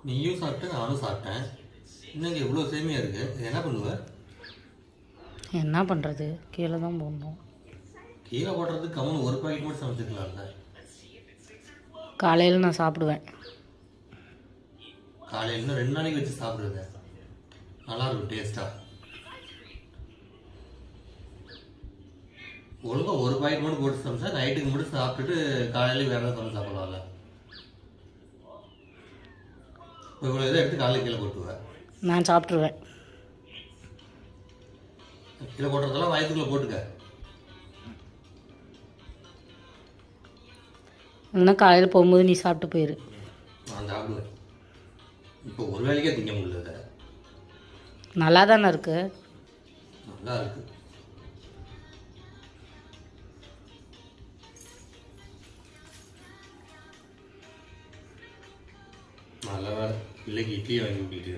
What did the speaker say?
நீயும் சாப்பிட்ட நானும் சாப்பிட்டேன். இன்னும் இவ்வளோ சேமியா இருக்கு. என்ன பண்ணுவ? என்ன பண்ணுறது, கீழே தான் போடணும். கீழே போடுறதுக்கு கம்முன்னு ஒரு பாக்கெட் மட்டும் சமைச்சிக்கலாம்ல. காலையில் நான் சாப்பிடுவேன். காலையில் இன்னும் 2 நாளைக்கு வச்சு சாப்பிடுறது நல்லா இருக்கும் டேஸ்ட்டாக. ஒழுங்காக ஒரு பாக்கெட் மட்டும் போட்டு சமைச்சா நைட்டுக்கு மட்டும் சாப்பிட்டுட்டு காலையில் வேறு ஏதாவது சமைச்சு சாப்பிடலாம்ல. இவ்வளோ இதை எடுத்து காலையில் கீழே போட்டுவேன். நான் சாப்பிட்ருவேன். கீழே போட்டுறதெல்லாம் வயிற்றுக்குள்ளே போட்டுக்க. இல்லைன்னா காலையில் போகும்போது நீ சாப்பிட்டு போயிரு. நான் சாப்பிடுவேன். இப்போ ஒரு வேலைக்கே திங்க முடியல. நல்லா தானே இருக்கு. நல்லா இருக்கு. நல்ல வேலை பிள்ளைக்கு இட்லி வாங்கி விட்டுட்டு